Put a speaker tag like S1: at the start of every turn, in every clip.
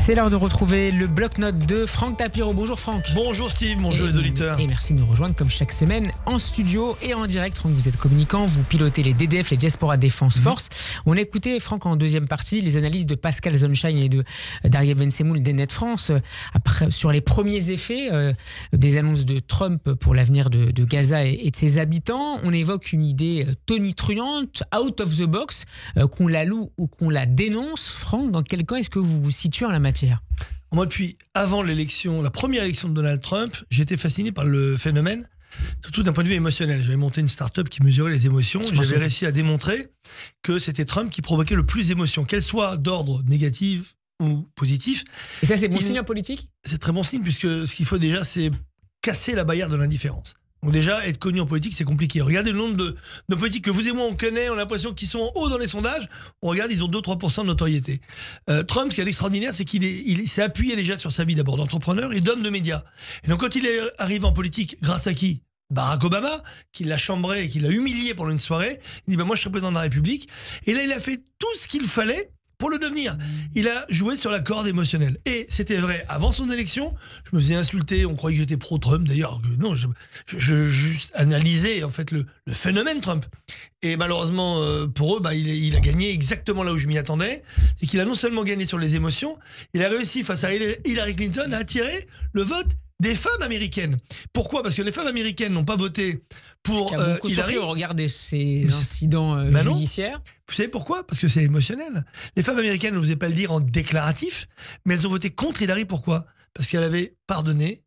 S1: C'est l'heure de retrouver le bloc-notes de Franck Tapiro. Bonjour Franck.
S2: Bonjour Steve, bonjour les auditeurs.
S1: Et merci de nous rejoindre comme chaque semaine en studio et en direct. Franck, vous êtes communicant, vous pilotez les DDF, les Diaspora Défense Force. On a écouté, Franck, en deuxième partie, les analyses de Pascal Zonshine et d'Ariel Bensemoul d'Ennet France sur les premiers effets des annonces de Trump pour l'avenir de Gaza et de ses habitants. On évoque une idée tonitruante, out of the box, qu'on la loue ou qu'on la dénonce. Franck, dans quel camp est-ce que vous vous situez en la matière ?
S2: Moi, depuis avant l'élection, la première élection de Donald Trump, j'étais fasciné par le phénomène, surtout d'un point de vue émotionnel. J'avais monté une start-up qui mesurait les émotions. J'avais réussi à démontrer que c'était Trump qui provoquait le plus d'émotions, qu'elles soient d'ordre négatif ou positif.
S1: Et ça, c'est bon signe en politique ?
S2: C'est très bon signe, puisque ce qu'il faut déjà, c'est casser la barrière de l'indifférence. Donc déjà, être connu en politique, c'est compliqué. Regardez le nombre de politiques que vous et moi, on connaît, on a l'impression qu'ils sont en haut dans les sondages. On regarde, ils ont 2-3% de notoriété. Trump, ce qui est extraordinaire, c'est qu'il s'est appuyé déjà sur sa vie d'abord d'entrepreneur et d'homme de médias. Et donc quand il est arrivé en politique, grâce à qui ? Barack Obama, qui l'a chambré et qui l'a humilié pendant une soirée. Il dit, moi je serai président de la République. Et là, il a fait tout ce qu'il fallait pour le devenir. Il a joué sur la corde émotionnelle. Et c'était vrai, avant son élection, je me faisais insulter, on croyait que j'étais pro-Trump, d'ailleurs. Non, je juste analysais en fait le phénomène Trump. Et malheureusement, pour eux, il a gagné exactement là où je m'y attendais. C'est qu'il a non seulement gagné sur les émotions, il a réussi face à Hillary Clinton à attirer le vote des femmes américaines. Pourquoi ? Parce que les femmes américaines n'ont pas voté pour Hillary.
S1: Au regard de ces incidents judiciaires.
S2: Vous savez pourquoi ? Parce que c'est émotionnel. Les femmes américaines n'osaient pas le dire en déclaratif, mais elles ont voté contre Hillary. Pourquoi ? Parce qu'elle avait pardonné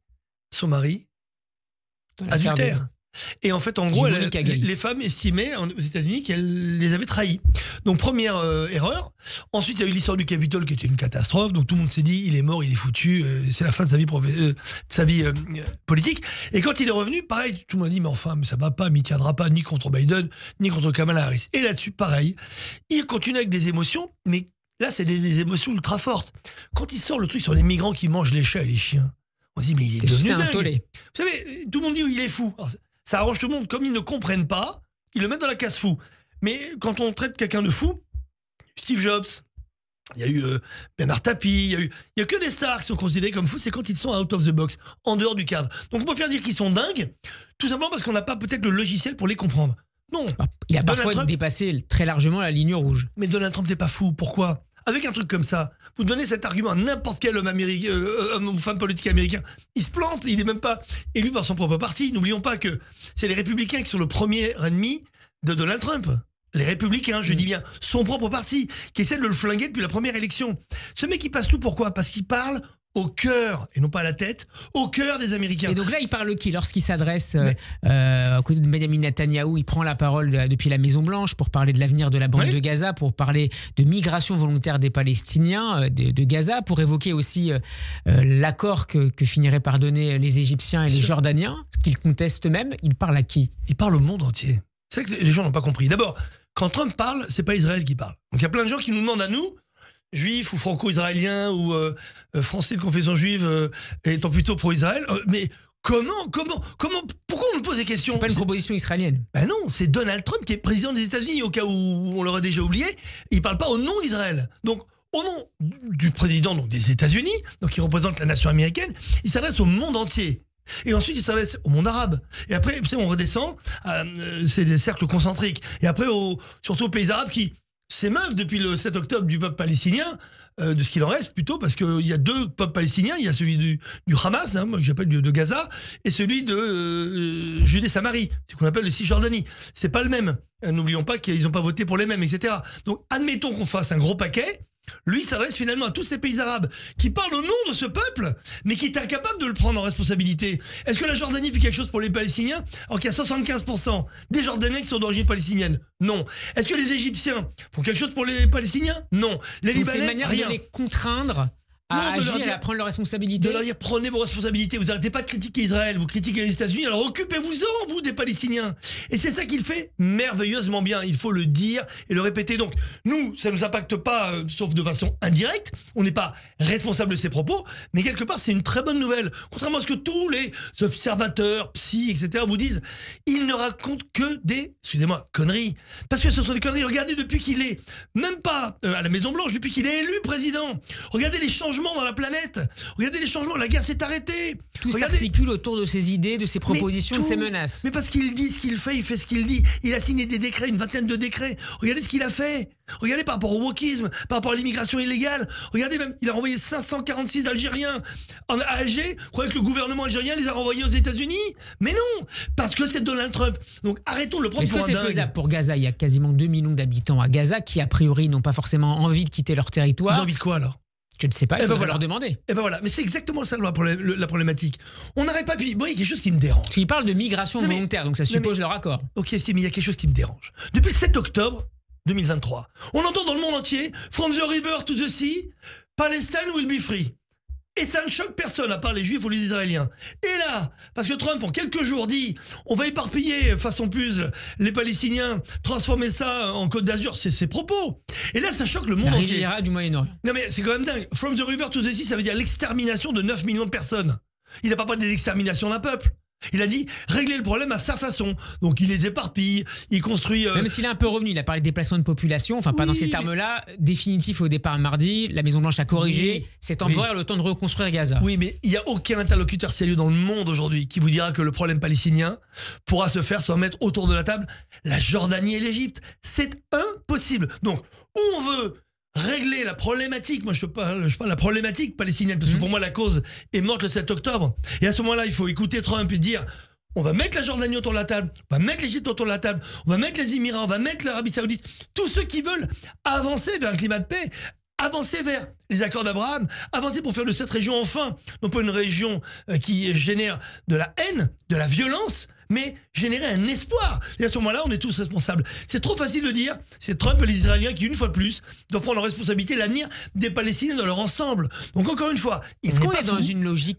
S2: son mari adultère. Et en fait, en gros, les femmes estimaient aux États-Unis qu'elle les avait trahis. Donc, première erreur. Ensuite, il y a eu l'histoire du Capitole qui était une catastrophe. Donc, tout le monde s'est dit, il est mort, il est foutu. C'est la fin de sa vie, politique. Et quand il est revenu, pareil, tout le monde a dit, mais enfin, ça va pas, mais il tiendra pas ni contre Biden, ni contre Kamala Harris. Et là-dessus, pareil. Il continue avec des émotions, mais là, c'est des émotions ultra fortes. Quand il sort le truc sur les migrants qui mangent les chats et les chiens, on se dit, mais il est devenu dingue. Vous savez, tout le monde dit, il est fou. Alors, ça arrange tout le monde. Comme ils ne comprennent pas, ils le mettent dans la case fou. Mais quand on traite quelqu'un de fou, Steve Jobs, il y a eu Bernard Tapie, il y a que des stars qui sont considérés comme fous, c'est quand ils sont out of the box, en dehors du cadre. Donc on peut faire dire qu'ils sont dingues, tout simplement parce qu'on n'a pas peut-être le logiciel pour les comprendre. Non.
S1: Il a parfois dépassé très largement la ligne rouge.
S2: Mais Donald Trump n'est pas fou. Pourquoi ? Avec un truc comme ça, vous donnez cet argument à n'importe quel homme ou femme politique américain, il se plante, il n'est même pas élu par son propre parti. N'oublions pas que c'est les républicains qui sont le premier ennemi de Donald Trump. Les républicains, je dis bien, son propre parti, qui essaie de le flinguer depuis la première élection. Ce mec, il passe tout, pourquoi ? Parce qu'il parle au cœur, et non pas à la tête, au cœur des Américains.
S1: Et donc là, il parle qui ? Lorsqu'il s'adresse à côté de Benjamin Netanyahou, il prend la parole depuis la Maison-Blanche pour parler de l'avenir de la bande de Gaza, pour parler de migration volontaire des Palestiniens de Gaza, pour évoquer aussi l'accord que finiraient par donner les Égyptiens et les Jordaniens, qu'ils contestent eux-mêmes. Il parle à qui ?
S2: Il parle au monde entier. C'est ça que les gens n'ont pas compris. D'abord, quand Trump parle, c'est pas Israël qui parle. Donc il y a plein de gens qui nous demandent à nous, juifs ou franco-israéliens ou français de confession juive étant plutôt pro-Israël, mais pourquoi on nous pose des questions ?
S1: C'est pas une proposition israélienne.
S2: Ben non, c'est Donald Trump qui est président des États-Unis, au cas où on l'aurait déjà oublié. Il parle pas au nom d'Israël. Donc au nom du président des États-Unis, donc qui représente la nation américaine, il s'adresse au monde entier. Et ensuite, il s'adresse au monde arabe. Et après, vous savez, on redescend, c'est des cercles concentriques. Et après, surtout aux pays arabes qui s'émeuvent depuis le 7 octobre du peuple palestinien, de ce qu'il en reste plutôt, parce qu'il y a deux peuples palestiniens. Il y a celui du Hamas, que j'appelle de Gaza, et celui de Judée-Samarie, ce qu'on appelle le Cisjordanie. C'est pas le même. N'oublions pas qu'ils n'ont pas voté pour les mêmes, etc. Donc, admettons qu'on fasse un gros paquet. Lui s'adresse finalement à tous ces pays arabes qui parlent au nom de ce peuple, mais qui est incapable de le prendre en responsabilité. Est-ce que la Jordanie fait quelque chose pour les Palestiniens alors qu'il y a 75% des Jordaniens qui sont d'origine palestinienne ? Non. Est-ce que les Égyptiens font quelque chose pour les Palestiniens ? Non. Les Libanais,
S1: c'est une manière
S2: rien.
S1: de les contraindre à agir et à prendre leurs responsabilités.
S2: De leur dire, prenez vos responsabilités. Vous n'arrêtez pas de critiquer Israël, vous critiquez les États-Unis, alors occupez-vous-en, vous, des Palestiniens. Et c'est ça qu'il fait merveilleusement bien. Il faut le dire et le répéter. Donc, nous, ça ne nous impacte pas, sauf de façon indirecte. On n'est pas responsable de ses propos, mais quelque part, c'est une très bonne nouvelle. Contrairement à ce que tous les observateurs, psy, etc. vous disent, il ne raconte que des, excusez-moi, conneries. Parce que ce sont des conneries. Regardez, depuis qu'il est, même pas à la Maison-Blanche, depuis qu'il est élu président, regardez les changements changements dans la planète. Regardez les changements, la guerre s'est arrêtée.
S1: Tout s'articule autour de ses idées, de ses propositions, de ses menaces.
S2: Mais parce qu'il dit ce qu'il fait, il fait ce qu'il dit. Il a signé des décrets, une vingtaine de décrets. Regardez ce qu'il a fait. Regardez par rapport au wokisme, par rapport à l'immigration illégale. Regardez même, il a renvoyé 546 Algériens à Alger. Vous croyez que le gouvernement algérien les a renvoyés aux États-Unis? Mais non, parce que c'est Donald Trump. Donc arrêtons de le prendre pour un dingue.
S1: Est-ce que c'est faisable pour Gaza? Il y a quasiment 2 millions d'habitants à Gaza qui, a priori, n'ont pas forcément envie de quitter leur territoire.
S2: Ils ont envie de quoi alors?
S1: Je ne sais pas, il faut leur demander.
S2: Et ben voilà, mais c'est exactement ça la problématique. On n'arrête pas, puis bon, il y a quelque chose qui me dérange.
S1: Il parle de migration volontaire, donc ça suppose leur accord.
S2: Ok, Steve, mais il y a quelque chose qui me dérange. Depuis le 7 octobre 2023, on entend dans le monde entier « From the river to the sea, Palestine will be free ». Et ça ne choque personne, à part les Juifs ou les Israéliens. Et là, parce que Trump, en quelques jours, dit on va éparpiller, façon puzzle, les Palestiniens, transformer ça en Côte d'Azur, c'est ses propos. Et là, ça choque le monde entier.
S1: La Riviera du Moyen-Orient.
S2: Non mais c'est quand même dingue. From the river to the sea, ça veut dire l'extermination de 9 millions de personnes. Il n'a pas parlé de l'extermination d'un peuple. Il a dit régler le problème à sa façon. Donc il les éparpille, il construit...
S1: Même s'il est un peu revenu, il a parlé de déplacement de population, enfin pas dans ces termes-là, définitif au départ mardi, la Maison-Blanche a corrigé, c'est temporaire, le temps de reconstruire Gaza.
S2: Oui, mais il n'y a aucun interlocuteur sérieux dans le monde aujourd'hui qui vous dira que le problème palestinien pourra se faire sans mettre autour de la table la Jordanie et l'Égypte. C'est impossible. Donc, où on veut régler la problématique, moi je parle de la problématique palestinienne, parce que pour moi la cause est morte le 7 octobre, et à ce moment-là il faut écouter Trump et dire on va mettre la Jordanie autour de la table, on va mettre l'Égypte autour de la table, on va mettre les Émirats, on va mettre l'Arabie Saoudite, tous ceux qui veulent avancer vers un climat de paix, avancer vers les accords d'Abraham, avancer pour faire de cette région enfin, non pas une région qui génère de la haine, de la violence, mais générer un espoir. Et à ce moment-là, on est tous responsables. C'est trop facile de dire, c'est Trump et les Israéliens qui, une fois de plus, doivent prendre leur responsabilité, l'avenir des Palestiniens dans leur ensemble. Donc encore une fois,
S1: est-ce qu'on est dans une logique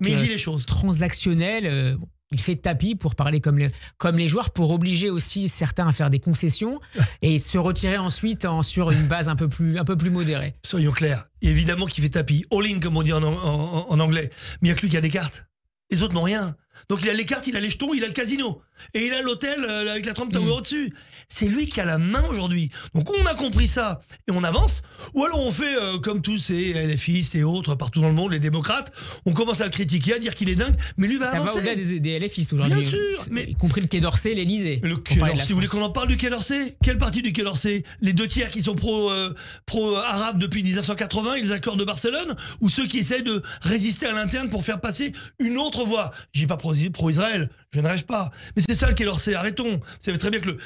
S1: transactionnelle il fait tapis pour parler comme les joueurs, pour obliger aussi certains à faire des concessions et se retirer ensuite sur une base un peu plus modérée.
S2: Soyons clairs, évidemment qu'il fait tapis, all-in comme on dit en anglais, mais il n'y a que lui qui a des cartes. Les autres n'ont rien. Donc il a les cartes, il a les jetons, il a le casino. Et il a l'hôtel avec la Trump Tower au-dessus. C'est lui qui a la main aujourd'hui. Donc on a compris ça et on avance. Ou alors on fait comme tous ces LFistes et autres partout dans le monde, les démocrates, on commence à le critiquer, à dire qu'il est dingue, mais lui va avancer.
S1: Ça va au-delà des LFistes aujourd'hui. Bien sûr. Mais y compris le Quai d'Orsay, l'Élysée.
S2: Si vous voulez qu'on en parle du Quai d'Orsay, quelle partie du Quai d'Orsay? Les 2 tiers qui sont pro-arabes depuis 1980 et les accords de Barcelone, ou ceux qui essayent de résister à l'interne pour faire passer une autre voie? Je dis pas pro-Israël, je ne rêve pas. Mais c'est ça le Quai d'Orsay, arrêtons. Vous savez très bien que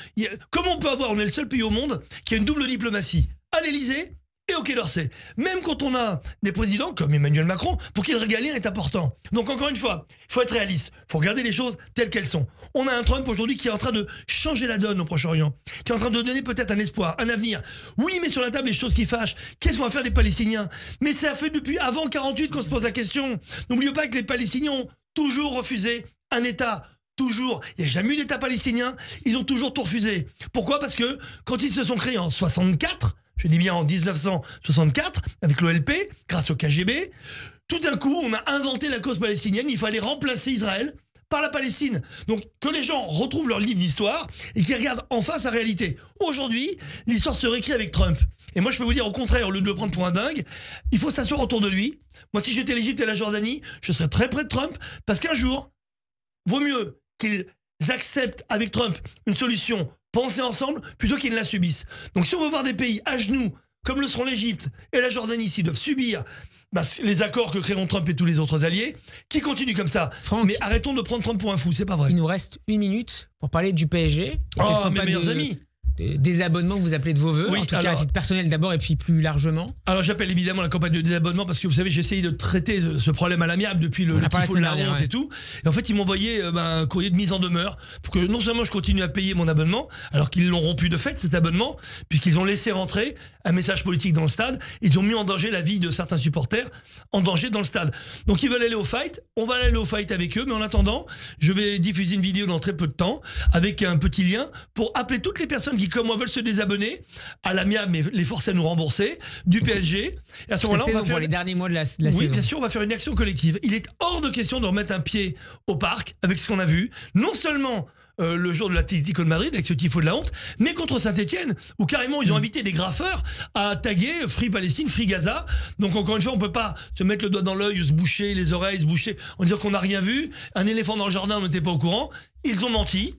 S2: comment on peut avoir, on est le seul pays au monde qui a une double diplomatie, à l'Élysée et au Quai d'Orsay. Même quand on a des présidents comme Emmanuel Macron, pour qui le régalien est important. Donc encore une fois, il faut être réaliste, il faut regarder les choses telles qu'elles sont. On a un Trump aujourd'hui qui est en train de changer la donne au Proche-Orient, qui est en train de donner peut-être un espoir, un avenir. Oui, mais sur la table, les choses qui fâchent. Qu'est-ce qu'on va faire des Palestiniens? Mais ça fait depuis avant 48 qu'on se pose la question. N'oubliez pas que les Palestiniens ont toujours refusé un État. Toujours. Il n'y a jamais eu d'État palestinien. Ils ont toujours tout refusé. Pourquoi? Parce que quand ils se sont créés en 64, je dis bien en 1964, avec l'OLP, grâce au KGB, tout d'un coup, on a inventé la cause palestinienne. Il fallait remplacer Israël par la Palestine. Donc, que les gens retrouvent leur livre d'histoire et qu'ils regardent en face la réalité. Aujourd'hui, l'histoire se réécrit avec Trump. Et moi, je peux vous dire, au contraire, au lieu de le prendre pour un dingue, il faut s'asseoir autour de lui. Moi, si j'étais l'Égypte et la Jordanie, je serais très près de Trump, parce qu'un jour, vaut mieux qu'ils acceptent avec Trump une solution pensée ensemble plutôt qu'ils ne la subissent. Donc si on veut voir des pays à genoux, comme le seront l'Égypte et la Jordanie, s'ils doivent subir les accords que créeront Trump et tous les autres alliés, qui continuent comme ça.
S1: Franck,
S2: mais arrêtons de prendre Trump pour un fou, c'est pas vrai.
S1: Il nous reste 1 minute pour parler du PSG.
S2: Oh, mes meilleurs amis.
S1: Des abonnements que vous appelez de vos voeux,
S2: oui,
S1: en tout cas à titre personnel d'abord et puis plus largement.
S2: Alors j'appelle évidemment la campagne de désabonnement parce que vous savez j'ai essayé de traiter ce problème à l'amiable depuis le tifo de la honte et tout. Et en fait ils m'ont envoyé un courrier de mise en demeure pour que non seulement je continue à payer mon abonnement, alors qu'ils l'ont rompu de fait cet abonnement, puisqu'ils ont laissé rentrer un message politique dans le stade, ils ont mis en danger la vie de certains supporters, en danger dans le stade. Donc ils veulent aller au fight, on va aller au fight avec eux, mais en attendant, je vais diffuser une vidéo dans très peu de temps avec un petit lien pour appeler toutes les personnes qui comme moi veulent se désabonner à l'amiable mais les forcer à nous rembourser du PSG. Et à ce moment-là, on va faire
S1: pour les derniers mois de la saison.
S2: Oui, bien sûr, on va faire une action collective. Il est hors de question de remettre un pied au parc avec ce qu'on a vu. Non seulement le jour de l'Atlético de Madrid avec ce tifo de la honte, mais contre Saint-Etienne, où carrément ils ont invité des graffeurs à taguer Free Palestine, Free Gaza. Donc encore une fois, on peut pas se mettre le doigt dans l'œil, se boucher les oreilles, se boucher, en disant qu'on n'a rien vu. Un éléphant dans le jardin, on n'était pas au courant. Ils ont menti.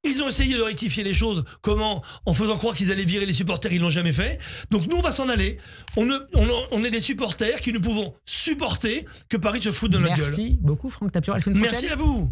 S2: Ils ont essayé de rectifier les choses. Comment? En faisant croire qu'ils allaient virer les supporters, ils l'ont jamais fait. Donc nous, on va s'en aller. On est des supporters qui ne pouvons supporter que Paris se foute de notre gueule.
S1: Merci beaucoup, Franck Tapioral.
S2: Merci à vous.